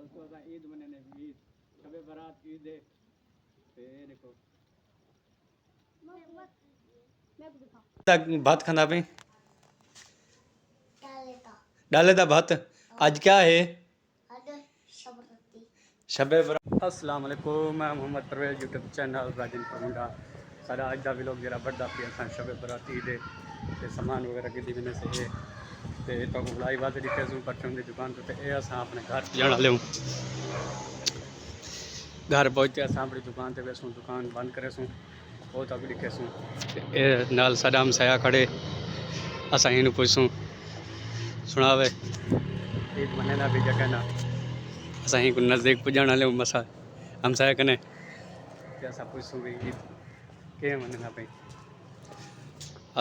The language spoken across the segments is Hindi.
दोस्तों असा ईद मनाने ईद शबे बारात ईद है ते देखो भात खाना पे डाले था भात आज क्या है शबे बारात। अस्सलाम वालेकुम मैं मोहम्मद परवेज यूट्यूब चैनल राजन फरमुंडा सारा अज का व्लॉग जरा बढ़ता पे असा शबे बारात ईद है ते सामान वगैरह की मैंने से है ते तो बुलाई बात दिखे सूँ परचून की दुकान तो ये असा अपने घर जाना ले घर पहुँचे अस अपनी दुकान से बैसूँ दुकान बंद करे सूँ वो तक दिखे सूँ ये नाल सदाम सया खड़े असा इन पूछूँ सुनावे ईद मनाना भी जगह ना असा ही नज़दीक पुजाना ले मसा हम सया कने असा पूछूँ भी ईद के मनाना पई।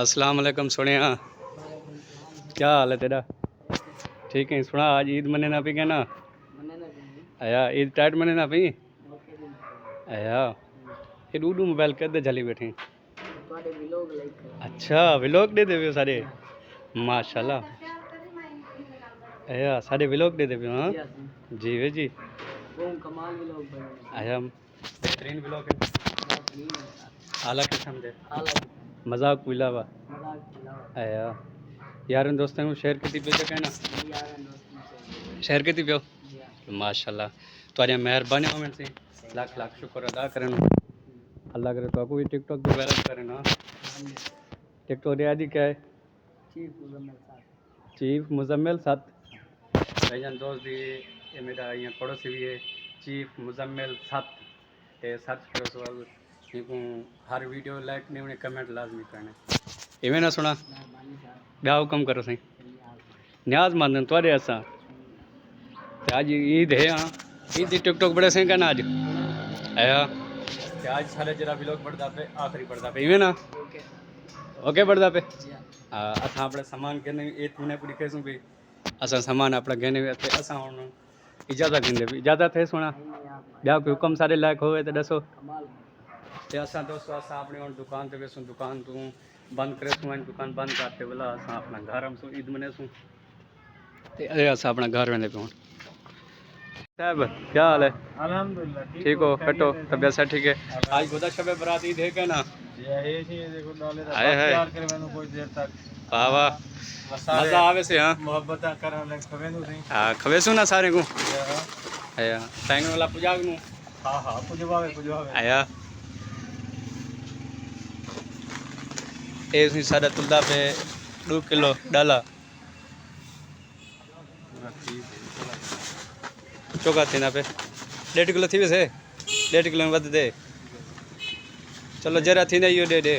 अस्सलाम वालेकुम सुनिया क्या हाल है तेरा ठीक है सुना आज ईद मनाना पी क्या ना आया ईद टाइट मनाना पी आया ये डूडू मोबाइल कर दे चली बैठी अच्छा व्लॉग दे दे सारे माशाल्लाह आया सारे व्लॉग दे दे हाँ जी वे जी आया बेहतरीन व्लॉग है आला किस्म दे मजाक मिलावा आया यार दोस्तों को शेयर की पे कहना शेयर की पियो माशाल्लाह तुम्हारी मेहरबानी हो मेरे से लाख लाख शुक्र अदा करें अल्लाह करे तो आपको भी टिकटॉक पे वायरल करें ना टिकटॉक रियादी क्या है चीफ मुजम्मिल साथ भाईजान दोस्त भी ये मेरा यहाँ पड़ोसी भी है चीफ मुजम्मिल साथ ये सर्च करो सवाल इनको हर वीडियो लाइक नहीं उन्हें कमेंट लाजमी करना इवें ना सुना ब्याह हुक्म करो सही न्याज मानन तुआरे असा आज ईद है हाँ ईद टिकटॉक बड़े सही कहना आज आया आज सारे जरा व्लॉग बढ़ता पे आखिरी बढ़ता पे इवें ना ओके बढ़ता पे असा अपने सामान कहने ये तूने पूरी कैसूँ भी असा सामान अपना कहने असा हूँ इजाज़त देंगे भी इजाज़त है सुना ब्याह कोई हुक्म सारे लायक होवे तो दसो ते असा दोस्तों असा अपनी दुकान ते वेसूँ दुकान तू बंद करे सूँ दुकान बंद करते बोला असा अपना घर हम ईद मने सूँ ते असा अपना घर वेंदे पे साहब क्या हाल है अल्हम्दुलिल्लाह ठीक हो कटो तबियत से ठीक है आज खुदा शबे बारात ईद है क्या ना ये ही देखो डाले आए है तैयार करे मैंने कुछ देर तक वाह वाह मजा आवे से हाँ मोहब्बत करने लग खवेनु सही हाँ खवेसू ना सारे को आया टाइम वाला पुजाग नु हां हां पुजवावे आया ए सी सारा तुलदा पे 2 किलो डाला चोका थी ना पे 1.5 किलो थी वैसे 1.5 किलो में बद दे चलो जरा थी ना यो दे दे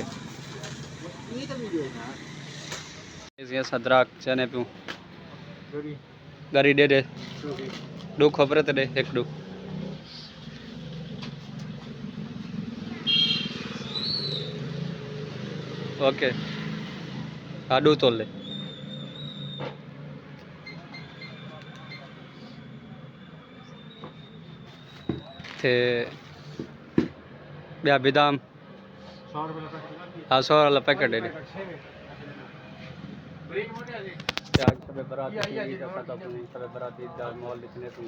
ये सदराक चने पियूं गरी दे दे 2 खबर ते दे 1 2 ओके आडू तोल ले थे ब्या बादाम 100 रुपए का हाँ 100 वाला पैकेट दे दे सबे बारात सबे बारात ईद मॉल लिखने तू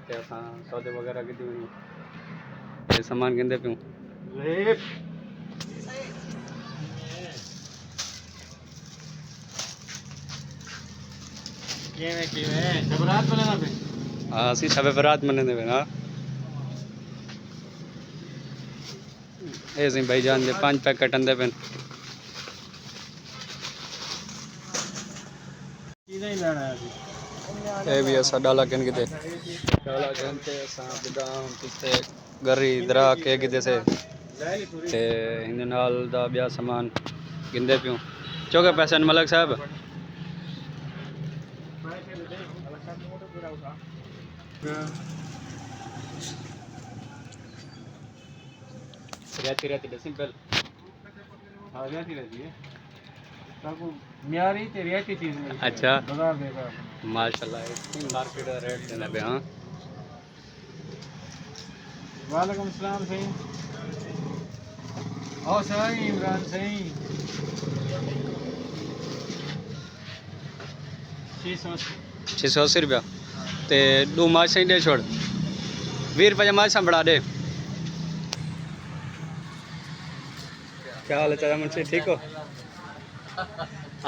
ते असां सौदे वगैरह की दी ये सामान गिंदे पियूं शबरात बनाना पे हाँ असी शबे बारात मने दे ना ऐसे भाई जान दे 5 पैकेट अंदे पेन नहीं लेना है ए भी ऐसा डाला कन किते डाला कन ते असा बादाम पिस्ते गरी दरा के किते से ते इन नाल दा ब्या सामान गिंदे पियूं चौके पैसे मलक साहब रहती रहती सिंपल हाँ रहती है ताकू म्यारी ते रहती चीज में अच्छा बाजार देखा माशाल्लाह मार्केट रेट देना पे हाँ वालेकुम सलाम सही ओ सही इमरान सही 680 रुपया ते 2 माशां दे छोड़ 20 रुपये माशां बढ़ा दे। क्या हाल है चाचा मुंशी, ठीक हो?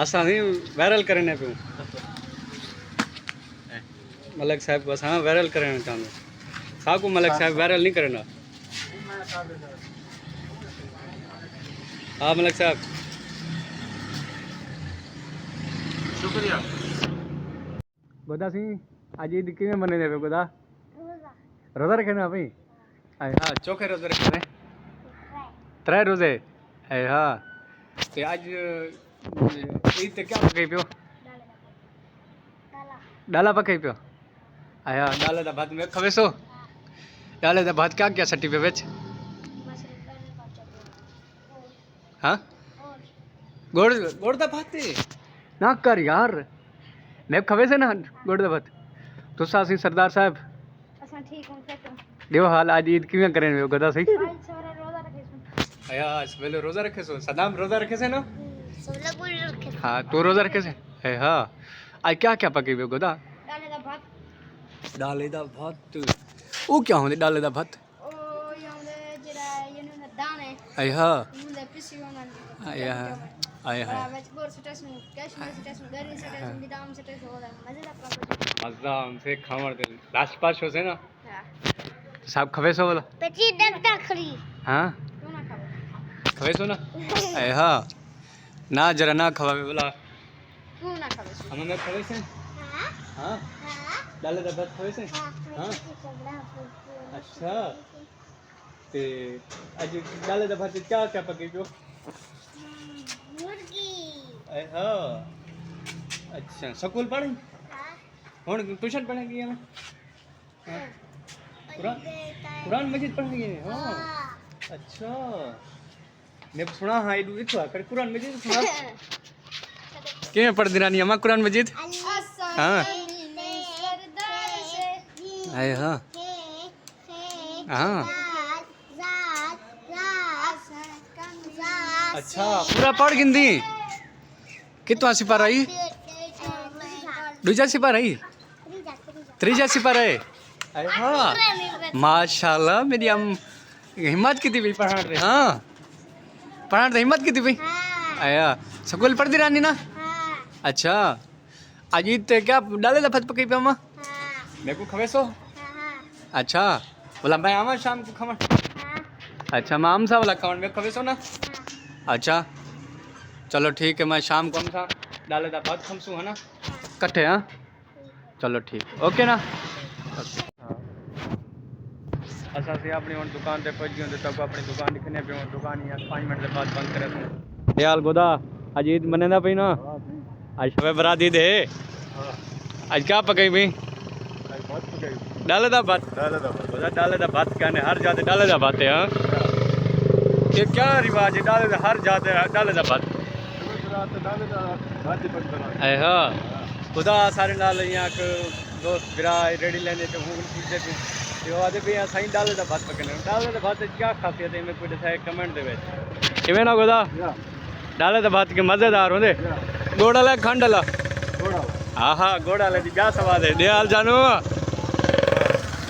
असा नहीं वायरल करने पे मलक साहब को असा वायरल करना चाहते साहब को मलक साहब वायरल नहीं करना। हाँ मलक साहब शुक्रिया। गोदा सिंह आज ईद किवें मने देवे गोदा? रोजा रखे ना भाई? हाँ चौखे रोजे रखे ने 3 रोजे। हाँ ते आज ईद ते क्या पकाई पियो? डाला पकाई पियो। हाँ डाले दा भात में खवे सो डाले दा भात क्या क्या सटी पे बेच? हाँ गोड़ गोड़ दा भात ना कर यार मैं खवे से ना गोड़ दा भात तो सासी सरदार साहब ठीक हूँ देव हाल आज ईद किवें करें वे गदा सही? रोजा रखे आया पहले रोजा रखे सो सदाम रोजा रखे से ना? सब लोग रखे हाँ तू रोजा रखे से है। हाँ आज क्या क्या पके वे गोदा? डाले दा भात डाले दा भात वो क्या होंदे डाले दा भात? ओ योंदे जेरा येनु दाने आय हाँ मुंदे पिसी योंदे आय हाँ आय हाँ वेच बोर सटेसनु कैशनु सटेसनु गरी सटेसनु बिदाम सटेसनु होदा मजेदार प्रॉपर मजा हमसे खावर दे लास्ट पास हो से ना हां साहब खवे सो बोला पेची डगटा खरी हाँ क्यों ना खाओ खवे सो ना आय हाँ ना जरा ना खवावे बोला क्यों ना खाओ हम में खवे से हां हाँ हां डाले दा भात खवे से हाँ अच्छा ते आज डाले दा भात क्या क्या पके पियो? मुर्गी आय हाँ अच्छा स्कूल पढ़ हुन ट्यूशन पढ़ेगी हमें कुरान मजीद पढ़ेगी हाँ अच्छा मैं सुना हाँ इडू इथो कर कुरान मजीद सुना के पढ़ दिरानी अम्मा कुरान मजीद हाँ आय हाँ हाँ अच्छा पूरा पढ़ गिंदी कितना सिपारा आई दूजा सिपारा आई त्रीजा सिपारा है अरे हाँ माशाल्लाह मेरी हम हिम्मत की थी भाई पढ़ा रहे हाँ पढ़ा रहे हिम्मत की थी भाई आया स्कूल पढ़ती रानी ना अच्छा आज ईद ते क्या डाले दा फत पकई पे अम्मा मेरे को खवे सो अच्छा बोला मैं आवा शाम को खमण अच्छा मैं आम सा वाला खमण में खवे सो ना अच्छा चलो ठीक है मैं शाम को हम सा डाले दा भात खमसू है ना कट्ठे हाँ चलो ठीक ओके ना असा से अपनी हुन दुकान ते पहुंच गए तब अपनी दुकान दिखने पे दुकान ही 5 मिनट के बाद बंद करे दयाल गोदा आज ईद मनेदा पई ना आज शबे बरात ईद है आज क्या पकाई भाई डाले दा भात डाले दा भात कहने हर जाते डाले दा भात है हाँ ये क्या रिवाज है डाले दा हर जाते डाले दा भात है हाँ खुदा सारे नाल यहाँ दोस्त बिरा रेडी लेने तो हूँ पूछते थे जो आदे भी साईं डाले दा भात पकने डाले दा भात क्या खासियत है मैं कोई दसाए कमेंट दे किवें ना खुदा डाले दा भात के मज़ेदार होंदे गोड़ वाला खंड वाला हाँ हाँ गोड़ वाले दी क्या स्वाद है दयाल जानू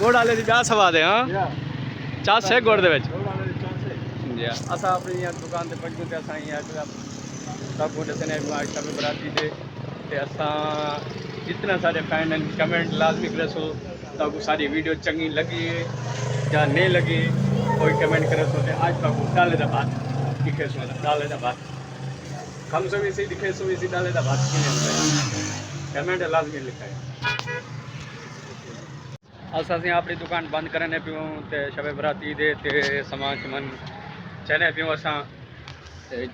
गोड़ वाले दी क्या स्वाद है हाँ चास है गोड़ दे विच जी असा अपनी यहाँ दुकान ते पहुंच गए असा यहाँ सब कुछ दसने सब बराती दे ते असा जितना सारे फैन कमेंट लाजमी करे सो तक सारी वीडियो चंगी लगी या नहीं लगी कोई कमेंट करे सो आज तक डाले दा भात दिखे सो डाले दा भात कम से भी दिखे सो इसी डाले दा भात कमेंट लाजमी लिखा है असा अपनी दुकान बंद करने पियूँ ते शबे बराती दे ते सामान शमान चने पियूँ असा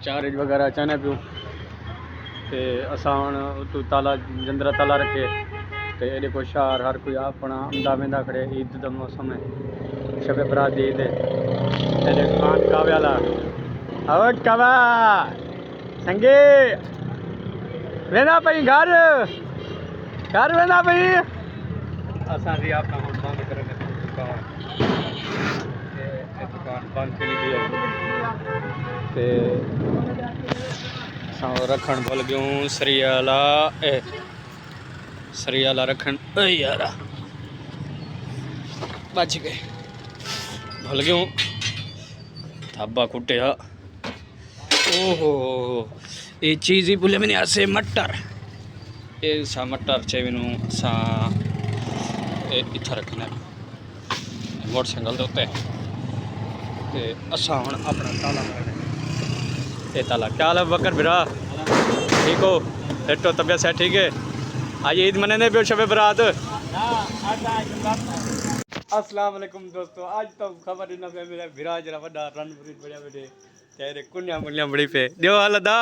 चार्ज वगैरह चने पियूँ ते असा हुण उतू ताला जंदरा ताला रखे ते एडे को शहर हर कोई अपना आंदा वेंदा खड़े ईद दा मौसम है शबे बरात दी ईद एडे खान कावे वाला अवे कावा संगे वेंदा पई घर वेंदा पई असा जी अपना हुण बंद करने दुकान ते दुकान बंद थी गई ते रखण भूल गयूं सरियाला सरियाला रखन यार बच गए भूल गए थाबा कुटिया ओहो ये चीज़ ही भूले मैंने ऐसे मटर ये सा मटर चे मैनू असा इतना रखना मोटरसाइकिल के उत्ते ते असा हुण अपना ताला मारना ये ताला क्या हाल है बकर बिरा ठीक हो हेटो तबियत है ठीक है आज ईद मनाने पे शबे बरात अस्सलाम वालेकुम दोस्तों आज तो खबर ही ना पे मेरा विराज जरा बड़ा रणवीर बढ़िया बेटे तेरे कुन्या मुन्या बड़ी पे देव हाल दा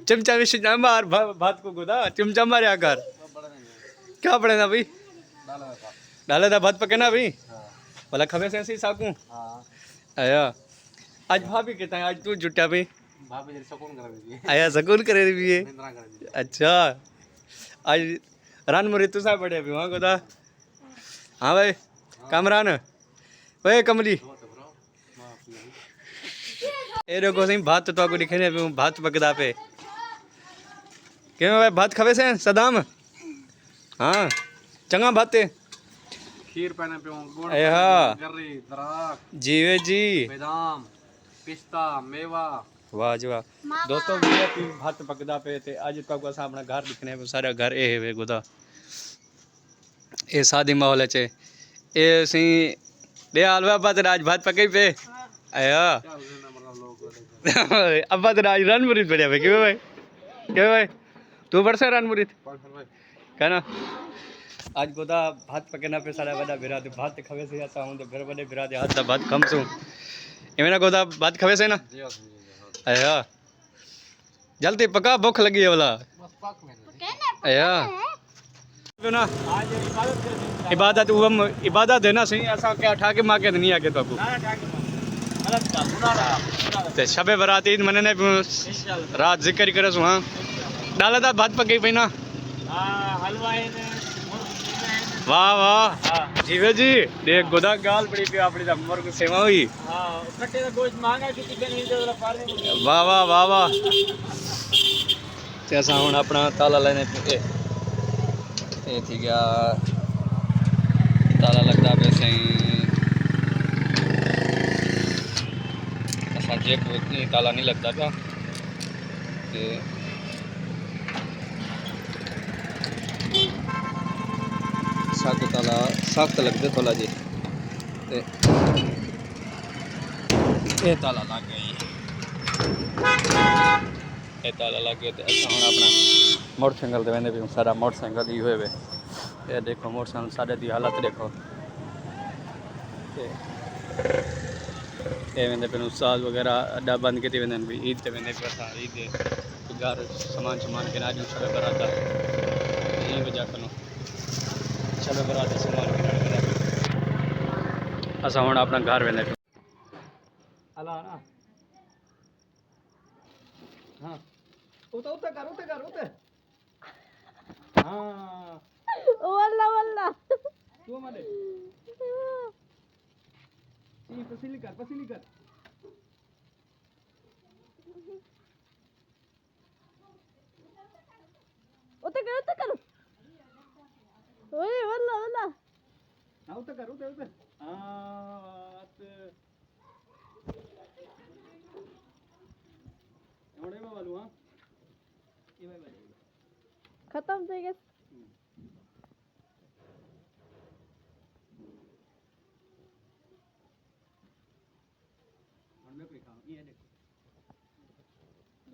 चमचा विश मार भात को गोदा चमचा मारे कर क्या पड़े ना भाई डाले दा भात पके ना भाई भला खबे से ऐसी साकू आया आज भाभी कहता है आज तू जुटा भाई भाभी जरा सुकून कर दीजिए आया सकून करे भी है निंद्रा कर दीजिए अच्छा आज रान मुरी तू सा पड़े भी वहाँ गोदा हाँ भाई कामरान ओए कमली ए देखो सही भात तो आपको दिखे नहीं भात पकदा पे क्यों भाई भात खवे से सदाम हाँ चंगा भाते खीर पहने पे गुड़ ए हाँ गर्री दराक जीवे जी बादाम पिस्ता मेवा वाह जी वाह दोस्तों वीआईपी भात पकदा पे ते आज तो आपको अपना घर दिखने पे सारा घर ए है गोदा ये शादी माहौल है चे ये सी दे हलवा भात राज भात पके पे आया अब्बा तो राज रणमुरीत बढ़िया पे क्यों भाई तू बरसा रणमुरीत कहना आज गोदा भात पकेना पे सारा बड़ा बिरा दे भात खवे से आता हूं तो घर बड़े बिरा दे हाथ दा भात कम सु एमेना गोदा भात खवे से ना आया जल्दी पका भूख लगी है वाला आया ना इबादत है ना सही ऐसा क्या उठा के माँ के नहीं आके तो आपको ते शबे बरात ईद मनाने रात जिक्र करे सु हाँ डाला था भात पके पे ना वाह वाह जीवे जी देख गोदा गाल बड़ी पे अपनी दा मुर्ग सेवा हुई कट्टे का गोश्त महंगा है चिकन नहीं दे वाला फार्म वाह वाह वाह वाह जैसा हुन अपना ताला लेने पे ये थी गया ताला लगता पे सही ऐसा जेब इतनी ताला नहीं लगता था कि सख्त ताला सख्त लगते थोड़ा जी ते ये ताला लग गई ये ताला लग गए तो अच्छा हूँ अपना मोटरसाइकिल तो वह भी सारा मोटरसाइकिल ही हुए ये देखो मोटरसाइकिल सारे की हालत देखो ये वेंदे पे साल वगैरह अड्डा बंद की वेंदे भी ईद ते वेंदे पे असां ईद घर सामान के आज शबे बरात यही वजह कनो शबे बरात सामान के असां हुण अपना घर वेंदे अला ना हाँ उते कर हाँ वल्ला तू मारे पसीली कर उते कर ओए वल्ला ना उते कर हाँ एवढे बालू हाँ खत्म થઈ ગયું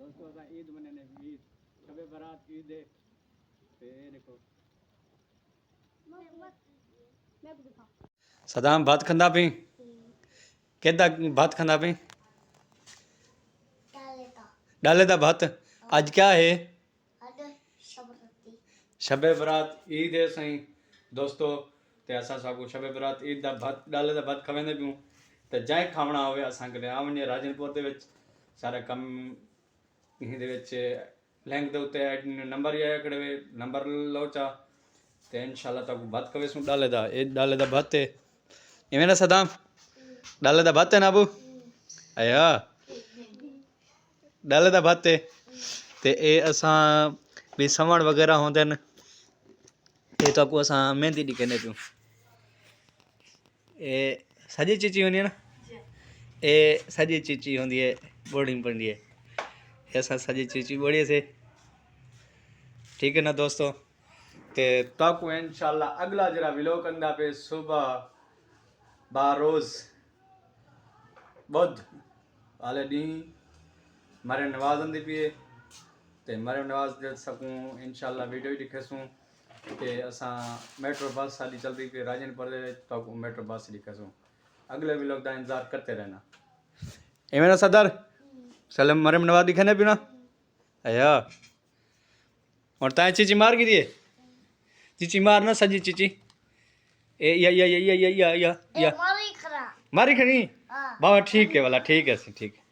दोस्तों असां ईद मनाने ईद शबे बारात ईद है ते देखो सदाम भात खंदा पई केदा भात खंदा पई डाले दा भात आज क्या है शबे बरात ईद है सही दोस्तों ते असां सागू शबे बरात ईद दा भात डाले दा भात खवेंदे पियूं ते जाए खावना होवे असां कदे आवने राजनपुर दे विच सारा कम ਇਹਦੇ ਵਿੱਚ ਲਿੰਕ ਦੇ ਉੱਤੇ ਨੰਬਰ ਆਇਆ ਕਿਹੜੇ ਨੰਬਰ ਲਓ ਚਾ ਤੇ ਇਨਸ਼ਾਅੱਲਾ ਤੱਕ ਬਾਤ ਕਵੇ ਸੁਣ ਡਾਲੇ ਦਾ ਇਹ ਡਾਲੇ ਦਾ ਬਾਤ ਹੈ ਇਵੇਂ ਨਾ ਸਦਾਮ ਡਾਲੇ ਦਾ ਬਾਤ ਹੈ ਨਾ ਅਬੂ ਆਇਆ ਡਾਲੇ ਦਾ ਬਾਤ ਹੈ ਤੇ ਇਹ ਅਸਾਂ ਵੀ ਸਮਣ ਵਗੈਰਾ ਹੁੰਦੇ ਨੇ ये तो आपको असां मेहंदी ॾिकंदे पियूं ये सॼी चीची हूंदी है ना ये सॼी चीची हूंदी है बोर्डिंग पवंदी है ये असां सॼी चीची ॿोड़ीअ से ठीक है ना दोस्तों ते ताकू इंशाल्लाह अगला जरा व्लॉग कंदा पे सुबह बारोज़ बुध हाले ॾींहुं मरियम नवाज़ हूंदी पई ते मरियम नवाज़ दे सकूं इंशाल्लाह वीडियो ही ॾिखेसूं ते असां मेट्रो बस साडी चलती पई राजनपुर दे ताकू मेट्रो बस ॾिखेसूं अगले व्लॉग का इंतजार करते रहना एवें ना सदर सलम मरियम नवाज़ दिखने भी ना अया और ताए चीची मार की दिए चीची मार ना सजी चीची ए या मारी खरा मारी खड़ी बाबा ठीक है वाला ठीक है ठीक है